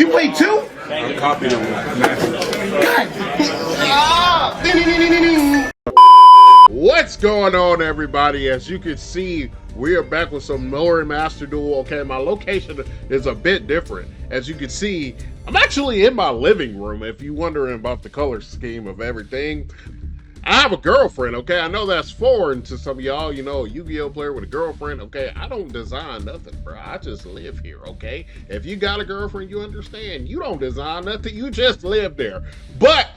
You played two? I'm copying them. What's going on, everybody? As you can see, we are back with some more Master Duel. Okay, my location is a bit different. As you can see, I'm actually in my living room. If you're wondering about the color scheme of everything, I have a girlfriend, okay? I know that's foreign to some of y'all, you know, a Yu-Gi-Oh player with a girlfriend, okay? I don't design nothing, bro. I just live here, okay? If you got a girlfriend, you understand. You don't design nothing. You just live there. But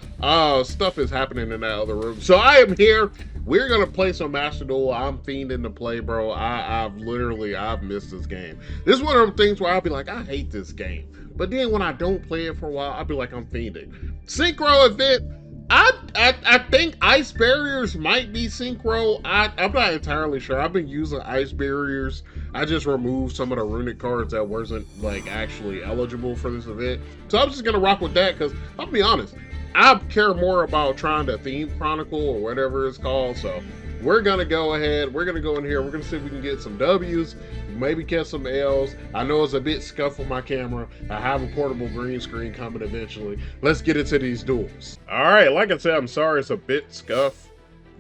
stuff is happening in that other room. So I am here. We're going to play some Master Duel. I'm fiending to play, bro. I've missed this game. This is one of them things where I'll be like, I hate this game. But then when I don't play it for a while, I'll be like, I'm fiending. Synchro event. I think ice barriers might be synchro. I'm not entirely sure. I've been using ice barriers. I just removed some of the runic cards that wasn't like actually eligible for this event. So I'm just gonna rock with that because I'll be honest, I care more about trying to theme chronicle or whatever it's called. So we're gonna go ahead. We're gonna go in here. We're gonna see if we can get some W's, maybe catch some L's. I know it's a bit scuffed on my camera. I have a portable green screen coming eventually. Let's get into these duels. All right, like I said, I'm sorry it's a bit scuffed.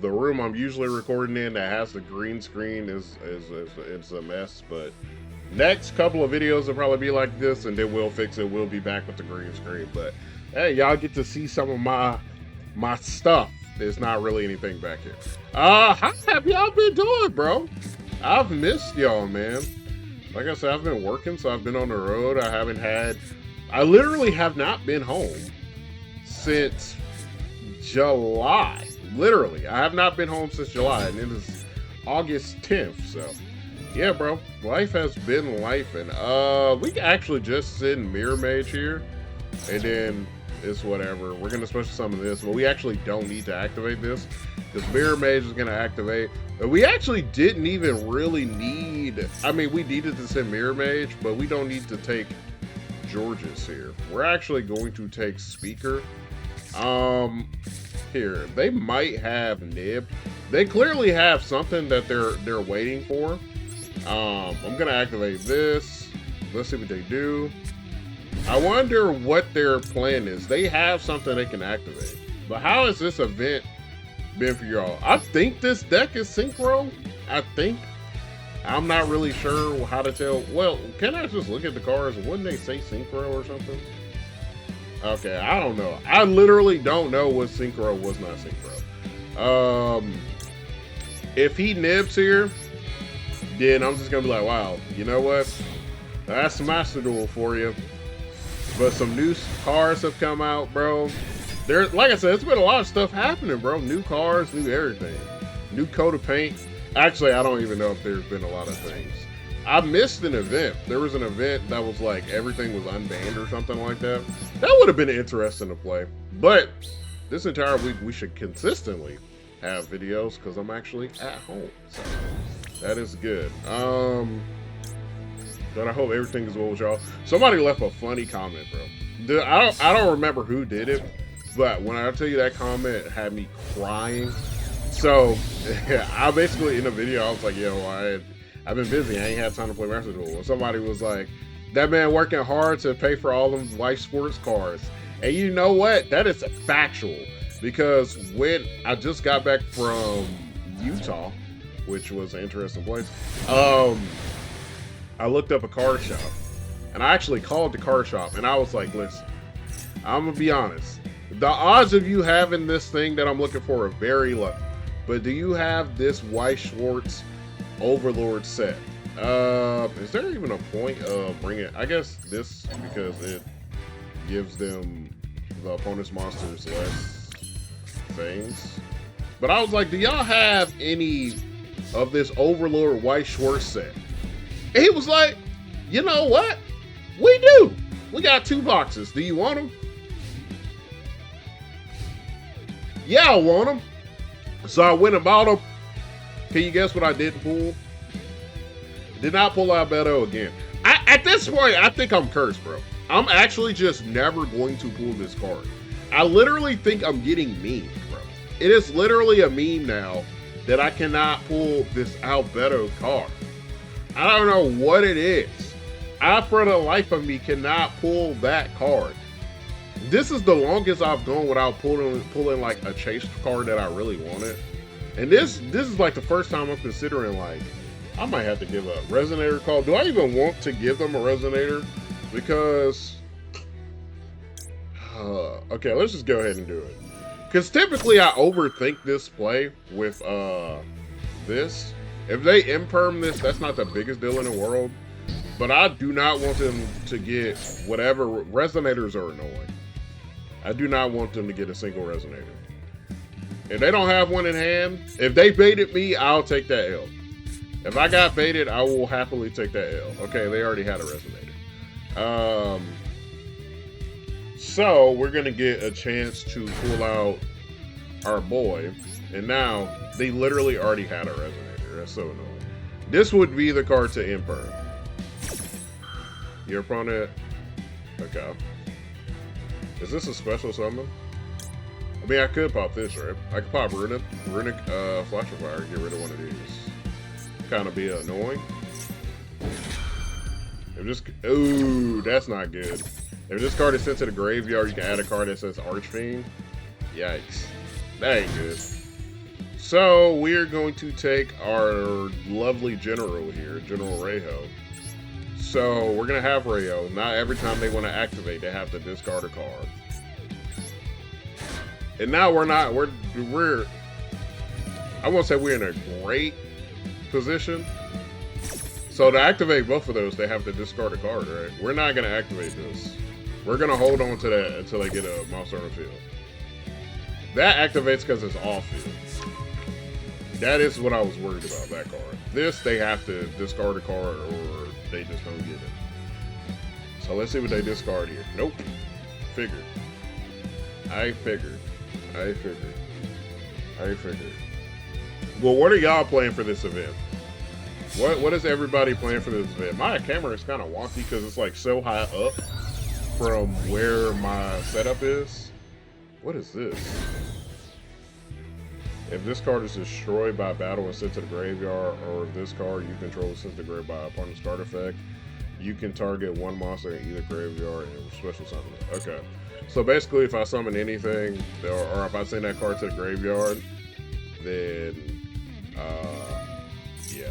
The room I'm usually recording in that has the green screen is it's a mess. But next couple of videos will probably be like this, and then we'll fix it. We'll be back with the green screen. But hey, y'all get to see some of my stuff. There's not really anything back here. How have y'all been doing, bro? I've missed y'all, man. Like I said, I've been working, so I've been on the road. I literally have not been home since July. Literally, I have not been home since July, and it is August 10th, so yeah, bro. Life has been life, and we actually just send Mirror Mage here, and then it's whatever. We're gonna special summon this, but we actually don't need to activate this because Mirror Mage is gonna activate. We actually didn't even really need. I mean, we needed to send Mirror Mage, but we don't need to take Georges here. We're actually going to take Speaker. Here they might have Nib. They clearly have something that they're waiting for. I'm gonna activate this. Let's see what they do. I wonder what their plan is. They have something they can activate. But how has this event been for y'all? I think this deck is synchro. I think. I'm not really sure how to tell. Well, can I just look at the cards? Wouldn't they say synchro or something? Okay, I don't know. I literally don't know what synchro was not synchro. If he nibs here, then I'm just gonna be like, wow, you know what? That's Master Duel for you. But some new cars have come out, bro. Like I said, it's been a lot of stuff happening, bro. New cars, new everything. New coat of paint. Actually, I don't even know if there's been a lot of things. I missed an event. There was an event that was like everything was unbanned or something like that. That would have been interesting to play. But this entire week, we should consistently have videos because I'm actually at home. So that is good. But I hope everything is well with y'all. Somebody left a funny comment, bro. I don't remember who did it, but when I tell you that comment, it had me crying. So I basically in the video I was like, yo, I've been busy. I ain't had time to play Master Duel. And somebody was like, that man working hard to pay for all them white sports cars. And you know what? That is factual because when I just got back from Utah, which was an interesting place, I looked up a car shop, and I actually called the car shop, and I was like, listen, I'm gonna be honest. The odds of you having this thing that I'm looking for are very low, but do you have this White Schwartz Overlord set? Is there even a point of bringing it? I guess this, because it gives them, the opponent's monsters, less things. But I was like, do y'all have any of this Overlord White Schwartz set? And he was like, you know what? We do. We got 2 boxes. Do you want them? Yeah, I want them. So I went and bought them. Can you guess what I didn't pull? Did not pull Albedo again. At this point, I think I'm cursed, bro. I'm actually just never going to pull this card. I literally think I'm getting memed, bro. It is literally a meme now that I cannot pull this Albedo card. I don't know what it is. I, for the life of me, cannot pull that card. This is the longest I've gone without pulling like a chase card that I really wanted. And this is like the first time I'm considering like I might have to give a Resonator call. Do I even want to give them a Resonator? Because okay, let's just go ahead and do it. Because typically I overthink this play with this. If they imperm this, that's not the biggest deal in the world. But I do not want them to get whatever. Resonators are annoying. I do not want them to get a single Resonator. If they don't have one in hand, if they baited me, I'll take that L. If I got baited, I will happily take that L. Okay, they already had a Resonator. So we're gonna get a chance to pull out our boy, and now they literally already had a Resonator. That's so annoying. This would be the card to imperm. Your opponent. Okay. Is this a special summon? I mean, I could pop this, right? I could pop Runic Flash of Fire and get rid of one of these. Kind of be annoying. If this, ooh, that's not good. If this card is sent to the graveyard, you can add a card that says Archfiend. Yikes. That ain't good. So, we're going to take our lovely General here, General Reho. So, we're going to have Reho. Not every time they want to activate, they have to discard a card. And now we're I won't say we're in a great position. So to activate both of those, they have to discard a card, right? We're not going to activate this. We're going to hold on to that until they get a monster on the field. That activates because it's off field. That is what I was worried about, that card. This, they have to discard a card or they just don't get it. So let's see what they discard here. Nope. Figured. I figured. Well, what are y'all playing for this event? What is everybody playing for this event? My camera is kind of wonky because it's like so high up from where my setup is. What is this? If this card is destroyed by battle and sent to the graveyard, or if this card you control is sent to the graveyard by opponent's card effect, you can target one monster in either graveyard and special summon it. Okay. So basically, if I summon anything, or if I send that card to the graveyard, then, yeah.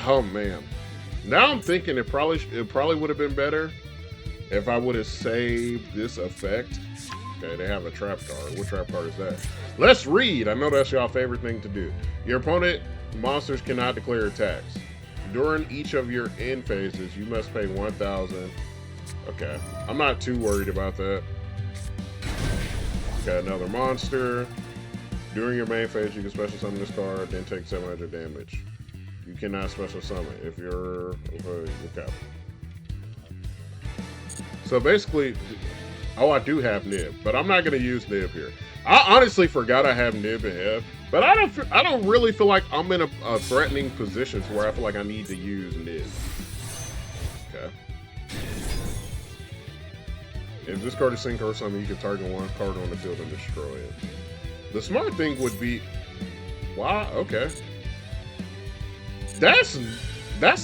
Oh man. Now I'm thinking it probably would have been better if I would have saved this effect. Okay, they have a trap card. What trap card is that? Let's read. I know that's y'all favorite thing to do. Your opponent monsters cannot declare attacks. During each of your end phases, you must pay 1,000. Okay, I'm not too worried about that. Got another monster. During your main phase, you can special summon this card, then take 700 damage. You cannot special summon if you're okay. So basically, oh, I do have Nib, but I'm not gonna use Nib here. I honestly forgot I have Nib in F, but I don't really feel like I'm in a threatening position to where I feel like I need to use Nib. Okay. If this card is sync or something, you can target one card on the field and destroy it. The smart thing would be, wow, okay. That's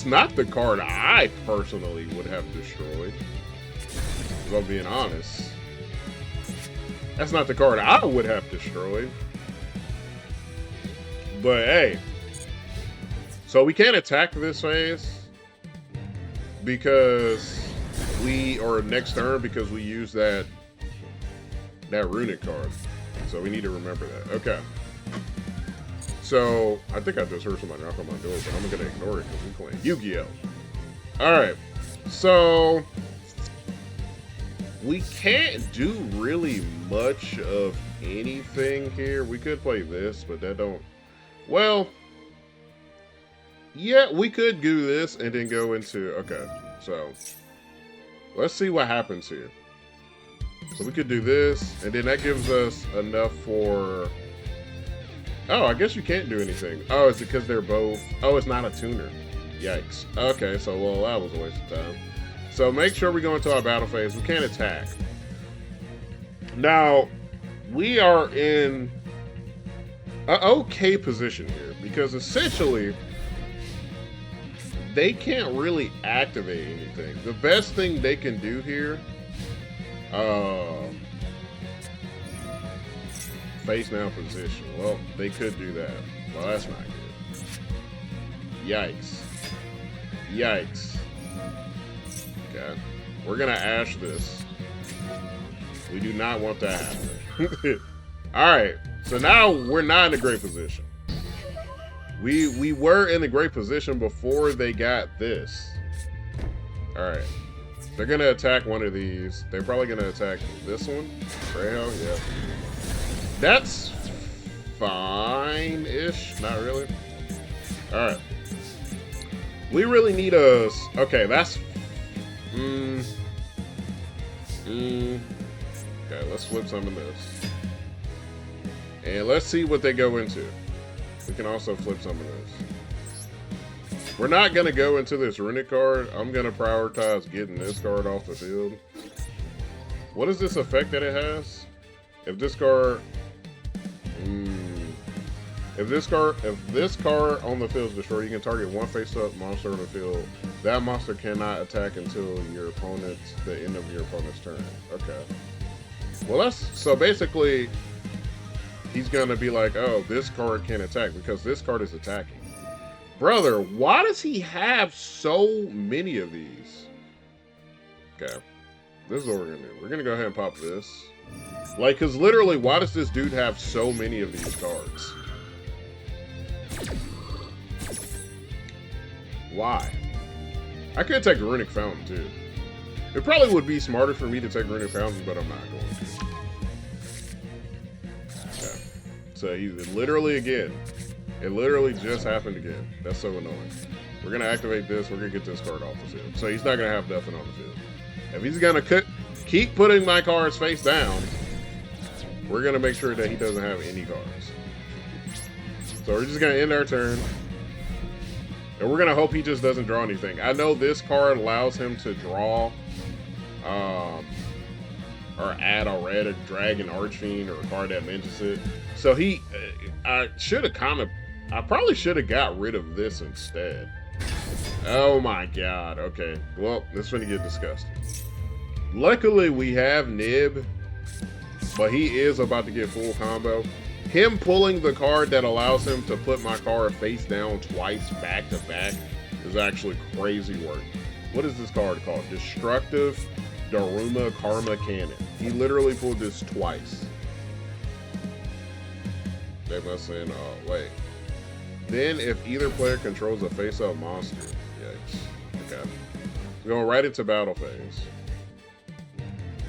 not the card I personally would have destroyed. If I'm being honest. That's not the card I would have destroyed. But hey. So we can't attack this phase because or next turn because we use that runic card. So we need to remember that. Okay. So I think I just heard somebody knock on my door, but I'm gonna ignore it because we're playing Yu-Gi-Oh! Alright. So we can't do really much of anything here. We could play this, but that don't. Well, yeah, we could do this and then go into. Okay, so let's see what happens here. So we could do this, and then that gives us enough for. Oh, I guess you can't do anything. Oh, it's because they're both. Oh, it's not a tuner. Yikes. Okay, so well, that was a waste of time. So make sure we go into our battle phase. We can't attack. Now, we are in an okay position here because essentially they can't really activate anything. The best thing they can do here, face down position. Well, they could do that. Well, that's not good. Yikes. Yikes. Okay. We're gonna ash this. We do not want that happening. Alright. So now we're not in a great position. We were in a great position before they got this. Alright. They're gonna attack one of these. They're probably gonna attack this one. Greyhound, yeah. That's fine-ish. Not really. Alright. We really need a... Okay, that's... Okay, let's flip some of this. And let's see what they go into. We can also flip some of this. We're not going to go into this runic card. I'm going to prioritize getting this card off the field. What is this effect that it has? If this card... If this card on the field is destroyed, you can target one face-up monster on the field. That monster cannot attack until the end of your opponent's turn. Okay. Well, that's... So basically... He's gonna be like, oh, this card can't attack because this card is attacking. Brother, why does he have so many of these? Okay. This is what we're gonna do. We're gonna go ahead and pop this. Like, because literally, why does this dude have so many of these cards? Why? I could take a Runic Fountain, too. It probably would be smarter for me to take Runic Fountain, but I'm not going to. So he literally again. It literally just happened again. That's so annoying. We're gonna activate this. We're gonna get this card off the field. So he's not gonna have nothing on the field. If he's gonna keep putting my cards face down, we're gonna make sure that he doesn't have any cards. So we're just gonna end our turn, and we're gonna hope he just doesn't draw anything. I know this card allows him to draw, or add a red dragon archfiend or a card that mentions it. So I probably should have got rid of this instead. Oh my god, okay. Well, this is gonna get disgusting. Luckily, we have Nib, but he is about to get full combo. Him pulling the card that allows him to put my card face down twice back to back is actually crazy work. What is this card called? Destructive Daruma Karma Cannon. He literally pulled this twice. They must say, oh, wait. Then, if either player controls a face-up monster. Yikes. Okay. We're going right into battle phase.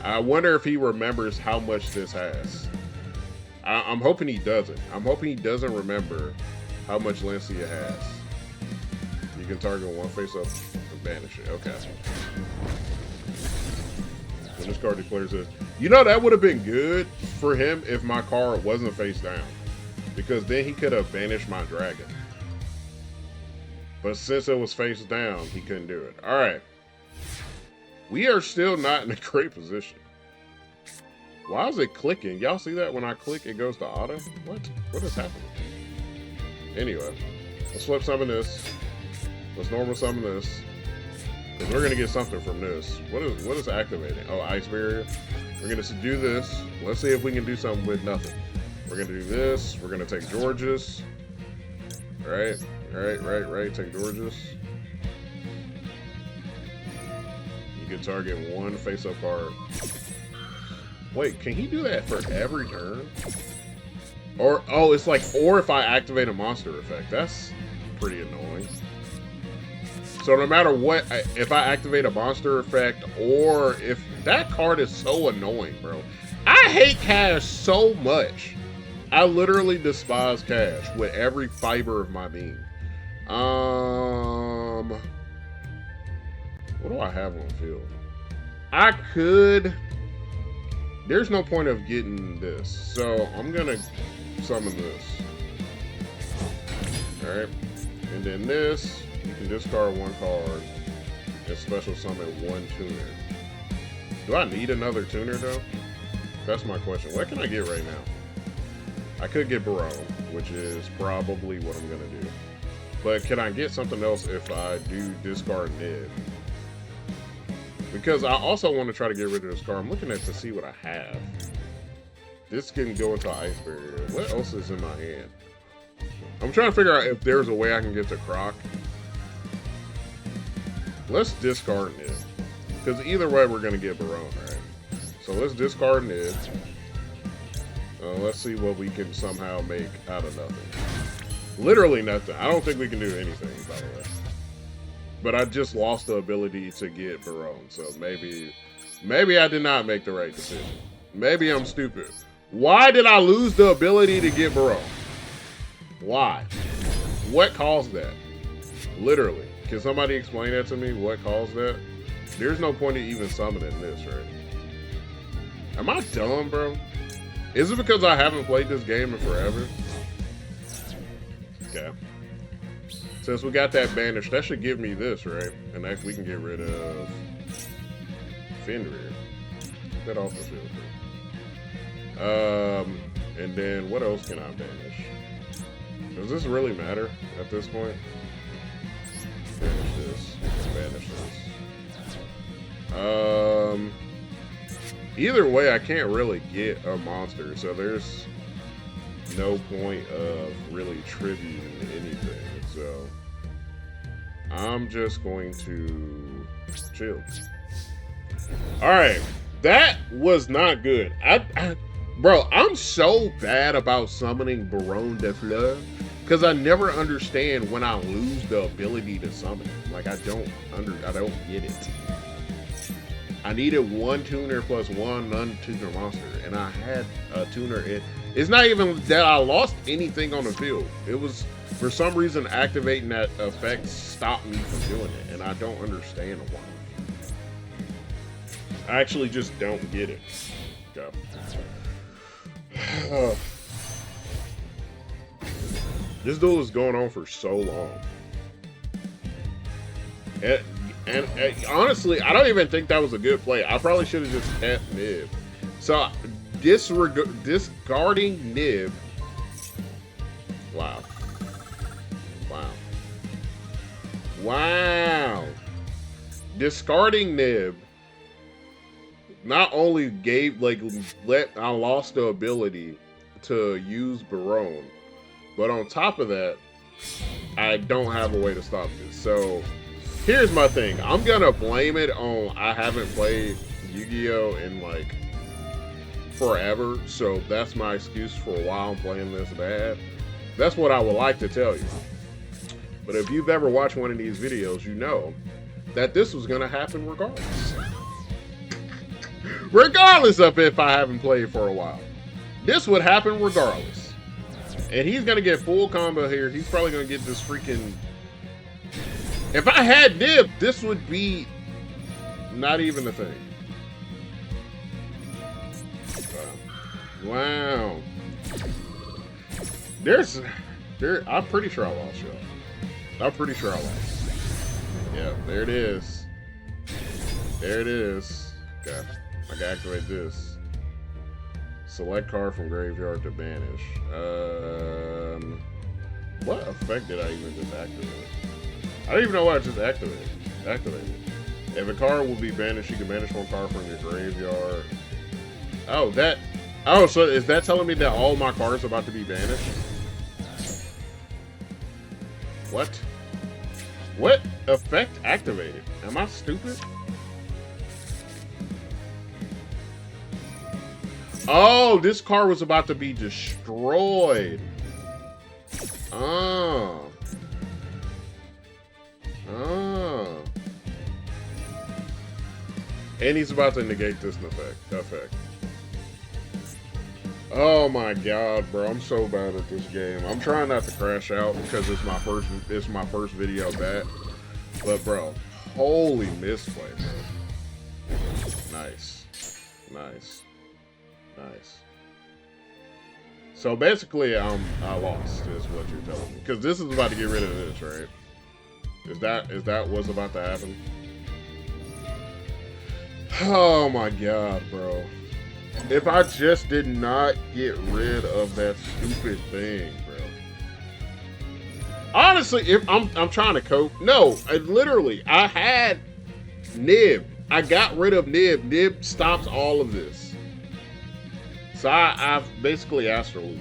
I wonder if he remembers how much this has. I'm hoping he doesn't. I'm hoping he doesn't remember how much Lancia has. You can target one face-up and banish it. Okay. When this card declares this. You know, that would have been good for him if my card wasn't face down. Because then he could have banished my dragon. But since it was face down, he couldn't do it. Alright. We are still not in a great position. Why is it clicking? Y'all see that when I click, it goes to auto? What is happening? Anyway. Let's flip some of this. Let's normal some of this. Because we're going to get something from this. What is activating? Oh, Ice Barrier. We're going to do this. Let's see if we can do something with nothing. We're going to do this. We're going to take Georges. Right. Take Georges. You can target one face-up card. Wait, can he do that for every turn? Or, oh, it's like, or if I activate a monster effect. That's pretty annoying. So no matter what, if I activate a monster effect, or if that card is so annoying, bro. I hate Cash so much. I literally despise Cash with every fiber of my being. What do I have on field? I could. There's no point of getting this, so I'm gonna summon this. All right, and then this. You can discard one card and special summon one tuner. Do I need another tuner though? That's my question. What can I get right now? I could get Barone, which is probably what I'm gonna do. But can I get something else if I do discard Nib? Because I also want to try to get rid of this card. I'm looking at to see what I have. This can go into Ice Barrier. What else is in my hand? I'm trying to figure out if there's a way I can get to Croc. Let's discard Nib. Because either way, we're going to get Barone, right? So let's discard Nib. Let's see what we can somehow make out of nothing. Literally nothing. I don't think we can do anything, by the way. But I just lost the ability to get Barone. So maybe I did not make the right decision. Maybe I'm stupid. Why did I lose the ability to get Barone? Why? What caused that? Literally. Can somebody explain that to me? What caused that? There's no point in even summoning this, right? Am I dumb, bro? Is it because I haven't played this game in forever? Okay. Since we got that banish, that should give me this, right? And that we can get rid of Fenrir. Get that off the field. And then what else can I banish? Does this really matter at this point? Banish this. Banish this. Either way, I can't really get a monster, so there's no point of really tributing anything. So I'm just going to chill. All right, that was not good. Bro, I'm so bad about summoning Baron de Fleur because I never understand when I lose the ability to summon. Like I don't get it. I needed one tuner plus one non-tuner monster, and I had a tuner. It's not even that I lost anything on the field. It was for some reason activating that effect stopped me from doing it, and I don't understand why. I actually just don't get it. Okay. This duel is going on for so long. And honestly, I don't even think that was a good play. I probably should have just kept Nib. So, discarding Nib. Wow. Wow. Wow. Discarding Nib not only I lost the ability to use Barone, but on top of that, I don't have a way to stop this. So here's my thing. I'm gonna blame it on I haven't played Yu-Gi-Oh! In like forever, so that's my excuse for why I'm playing this bad. That's what I would like to tell you. But if you've ever watched one of these videos, you know that this was gonna happen regardless. Regardless of if I haven't played for a while. This would happen regardless. And he's gonna get full combo here. He's probably gonna get this freaking... If I had Nib, this would be not even a thing. Wow. I'm pretty sure I lost, y'all. I'm pretty sure I lost. Yeah, there it is. There it is. Okay. I can activate this. Select card from graveyard to banish. What effect did I even just activate? I don't even know what I just activated. If a card will be banished, you can banish one card from your graveyard. Oh, so is that telling me that all my cards are about to be banished? What? What effect activated? Am I stupid? Oh, this card was about to be destroyed. Oh. Oh. And he's about to negate this effect. Oh my god, bro. I'm so bad at this game. I'm trying not to crash out because it's my first video back. But bro, holy misplay, bro. Nice. Nice. Nice. So basically, I lost, is what you're telling me. Because this is about to get rid of this, right? Is that what's about to happen? Oh my god, bro. If I just did not get rid of that stupid thing, bro. Honestly, if I'm trying to cope. No, I had Nib. I got rid of Nib. Nib stops all of this. So I've basically asked for lose.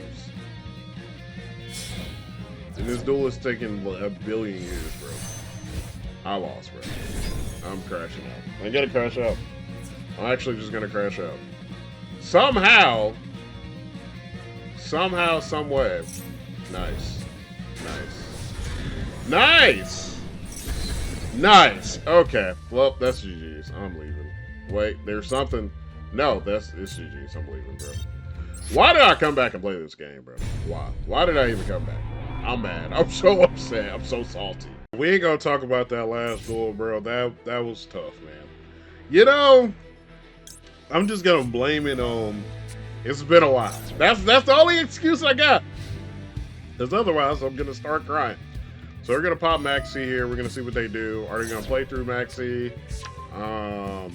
And this duel is taking a billion years, bro. I lost, bro. I'm crashing out. I'm gonna crash out. I'm actually just gonna crash out. Somehow, some way. Nice. Nice. Okay. Well, that's GG's. I'm leaving. Wait, there's something. No, it's GG's. I'm leaving, bro. Why did I come back and play this game, bro? Why? Why did I even come back? I'm mad. I'm so upset. I'm so salty. We ain't gonna talk about that last duel, bro. That was tough, man. You know, I'm just gonna blame it on. It's been a while. That's the only excuse I got. Because otherwise, I'm gonna start crying. So we're gonna pop Maxi here. We're gonna see what they do. Are they gonna play through Maxi?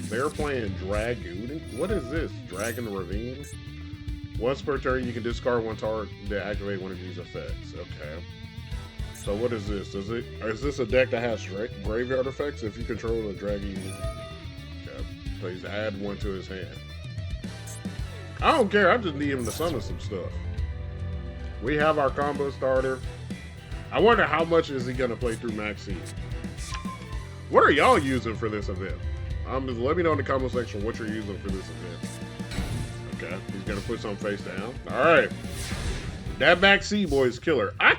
They're playing Dragoon. What is this? Dragon Ravine? Once per turn, you can discard one target to activate one of these effects. Okay. So what is this? Is this a deck that has graveyard effects? If you control the dragon, okay. So he's add one to his hand. I don't care. I just need him to summon some stuff. We have our combo starter. I wonder how much is he gonna play through Maxi. What are y'all using for this event? Let me know in the comment section what you're using for this event. Okay, he's gonna put some face down. All right, that Maxi boy is killer. I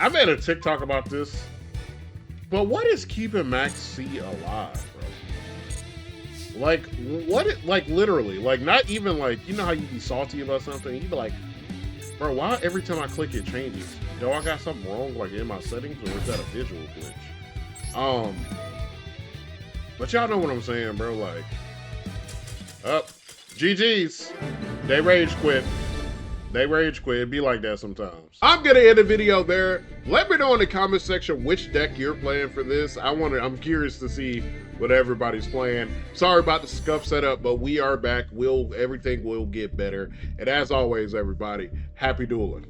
made a TikTok about this, but what is keeping Maxi alive, bro? Like, like literally, like not even like, you know how you be salty about something, you be like, bro, why every time I click it changes? Do I got something wrong like in my settings, or is that a visual glitch? But y'all know what I'm saying, bro. Like, GG's. They rage quit. It'd be like that sometimes. I'm gonna end the video there. Let me know in the comment section which deck you're playing for this. I'm curious to see what everybody's playing. Sorry about the scuff setup, but we are back. Everything will get better. And as always, everybody, happy dueling.